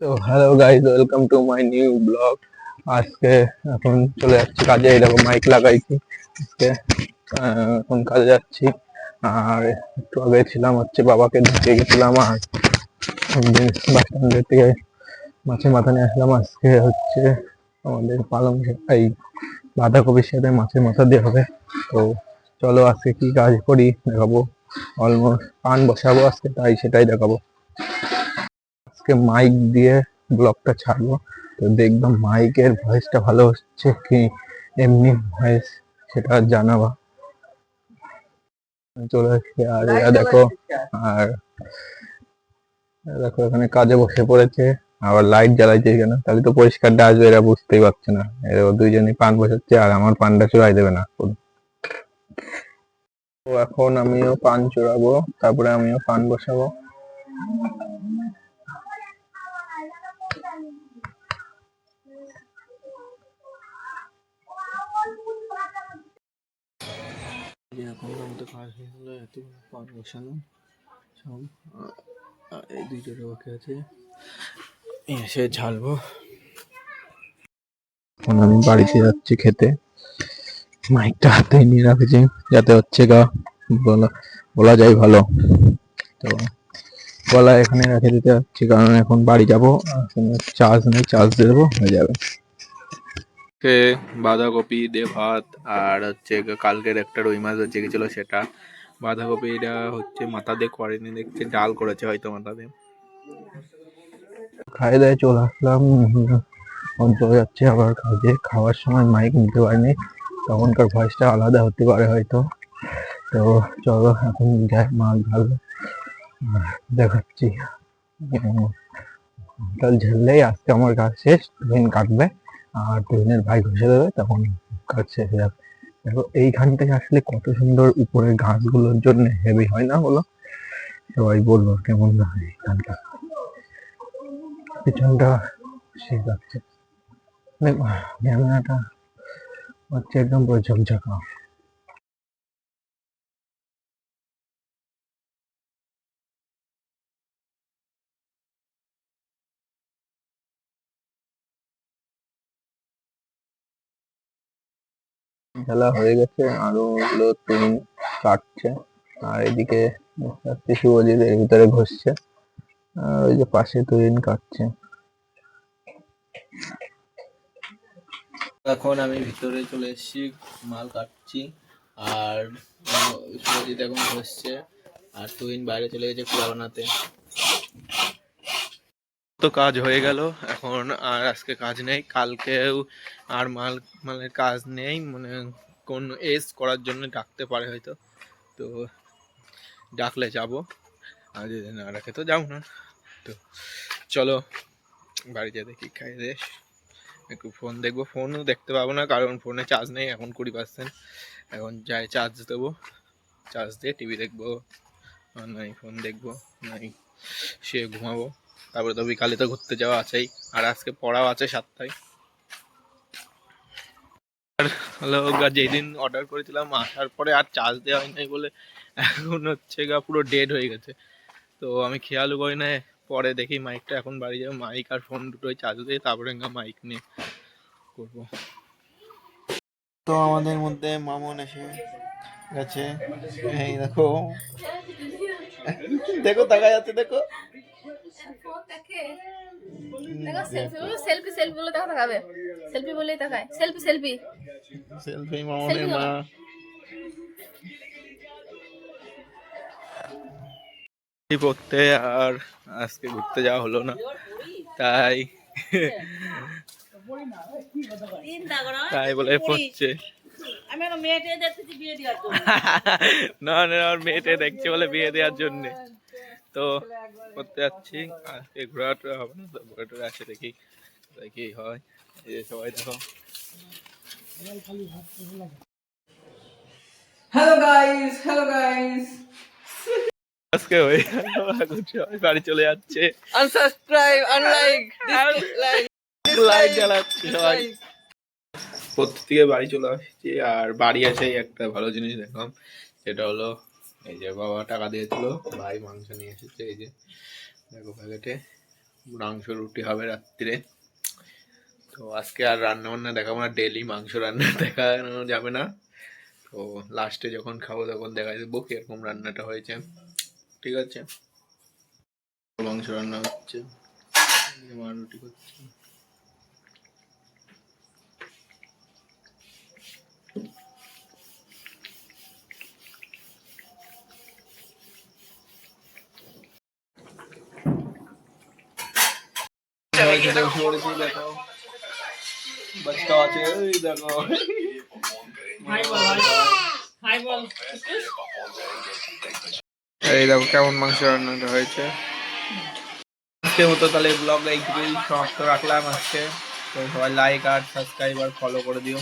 তো hello guys, welcome to my new blog. আজকে এখন চলে যাচ্ছি কাজে। এরকম মাইক লাগাইছি আজকে। এখন কাজে যাচ্ছি। আর একটু আগে ছিলাম হচ্ছে বাবাকে দিতে গেছিলাম। আর বাস স্ট্যান্ডের থেকে মাছের মাথা নিয়ে আসলাম। আজকে হচ্ছে আমাদের এই বাঁধাকপির সাথে মাছের মাথা দিয়ে হবে। তো চলো আজকে কি কাজ করি দেখাবো। অলমোস্ট পান বসাবো আজকে, তাই সেটাই দেখাবো। আজকে মাইক দিয়ে ব্লগটা ছাড়বো। তো দেখবো মাইকের ভয়েসটা ভালো হচ্ছে কি এমনি ভয়েস, সেটা জানাবা। চলে আসছে। আর এরা দেখো, আর দেখো এখানে কাজে বসে পড়েছে। আবার লাইট জ্বালাইছে এখানে, তাহলে তো পরিষ্কারটা আসবে। এরা বুঝতেই পারছে না, এরা দুইজনই পান বসাচ্ছে আর আমার পানটা চুরাই দেবে না। তো এখন আমিও পান চুরাবো, তারপরে আমিও পান বসাবো। এখন আমাদের কাজ হয়ে গেলো, এত পান বসানো সব। এই দুইটা বাকি আছে, এসে ঝালবো। এখন আমি বাড়িতে যাচ্ছি খেতে। মাইকটা হাতে নিয়ে রাখেছি যাতে হচ্ছে গা বলা বলা যায় ভালো। তো গলা এখানে রেখে দিতে যাচ্ছি, কারণ এখন বাড়ি যাবো। চার্জ নেই, চার্জ দিয়ে দেবো, হয়ে যাবে। বাঁধাকপি দিয়ে ভাত, আর হচ্ছে কালকের একটা রুই মাছ হচ্ছে গেছিল সেটা। বাঁধাকপিটা হচ্ছে মাথা দিয়ে করেনি, দেখছে ডাল করেছে হয়তো মাথা দিয়ে। খাই দায় চলে আসলাম। চলে যাচ্ছে আবার কাজে। খাওয়ার সময় মাইক নিতে পারিনি, তখনকার ভয়েসটা আলাদা হতে পারে হয়তো। তো চলো এখন যাই, মাছ ভালো দেখাচ্ছি। কাল ঝাললেই আজকে আমার কাজ শেষ। টুইন কাটবে আর টুইনের ভাই ঘষে দেবে, তখন কাজ শেষ হয়ে যাবে। দেখো এইখান থেকে আসলে কত সুন্দর, উপরের গাছগুলোর জন্য হেভি হয় না বলো? সবাই বলবো কেমন হয় এখানটা, পিছনটা সেই লাগছে। ক্যামেরাটা হচ্ছে একদম পুরো ঝকঝকা। খেলা হয়ে গেছে, আরো হলো টুইন কাটছে। আর এদিকে শুভজিৎ এর ভিতরে ঘষছে, আর ওই যে পাশে টুইন কাটছে। এখন আমি ভিতরে চলে এসেছি, মাল কাটছি। আর শুভজিৎ এখন ঘষছে, আর তুহিন বাইরে চলে গেছে কুড়া বানাতে। তো কাজ হয়ে গেল, এখন আর আজকে কাজ নেই। কালকেও আর মালের কাজ নেই, মানে কোন এস করার জন্য ডাকতে পারে হয়তো। তো ডাকলে যাব, আর যদি না ডাকে তো যাবো না। তো চলো বাড়িতে দেখি, খাই রে একটু ফোন দেখবো। ফোনও দেখতে পাবো না, কারণ ফোনে চার্জ নেই এখন 20%। এখন যাই চার্জ দেবো, চার্জ দিয়ে টিভি দেখবো, নাই ফোন দেখবো, নাই সে ঘুমাবো। তারপরে তো বিকালে তো ঘুরতে যাওয়া আছেই, আর আজকে পড়াও আছে 7টায়। আর হলো যেদিন অর্ডার করেছিলাম আসার পরে আর চার্জ দেওয়া হয় নাই বলে এখন হচ্ছে গা পুরো ডেড হয়ে গেছে। তো আমি খেয়ালও করি না, পরে দেখি মাইকটা এখন বাড়ি যাবে, মাইক আর ফোন দুটোই চার্জ দিয়ে তারপরে মাইক নিয়ে করবো। তো আমাদের মধ্যে মামুন এসে গেছে, এই দেখো দেখো তাকা যাচ্ছে, দেখো সেলফি সেলফি বলে দেখা তাকাবে, সেলফি বলেই তাকায়, সেলফি সেলফি সেলফি মামুনের মা। পড়তে আর আজকে ঘুরতে যাওয়া হলো না, তাই তাই বলে পড়ছে। না না, আমার মেয়েটে দেখছে বলে বিয়ে দেওয়ার জন্য তো করতে যাচ্ছি। আজকে ঘোরাটা হবে না, তো ঘুরে টুরে আসে দেখি কি হয়। এই সবাই দেখো। Hello guys, hello guys. আজকে হয়ে গেল, এখন সবাই বাড়ি চলে যাচ্ছে। আনসাবস্ক্রাইব, আনলাইক, ডিসলাইক, লাইট জ্বালাচ্ছে সবাই। প্রত্যেকে বাড়ি চলে আসছি, আর বাড়ি এসেই একটা ভালো জিনিস দেখলাম, সেটা হলো এই যে বাবা টাকা দিয়েছিল, ভাই মাংস নিয়ে এসেছে। এই যে দেখো প্যাকেটে মাংস রুটি হবে রাত্রিরে। তো আজকে আর রান্না বান্না দেখাবো না, ডেলি মাংস রান্না দেখানো যাবে না। তো লাস্টে যখন খাবো তখন দেখা দেবো কিরকম রান্নাটা হয়েছে। ঠিক আছে, মাংস রান্না হচ্ছে, মা রুটি করছে। দেখো বাচ্চা আছে, ওই দেখো এই দেখো কেমন মাংস রান্নাটা হয়েছে। আজকের মতো তাহলে ব্লগ এইটুকুই সমাপ্ত রাখলাম আজকে। তো সবাই লাইক আর সাবস্ক্রাইব আর ফলো করে দিও।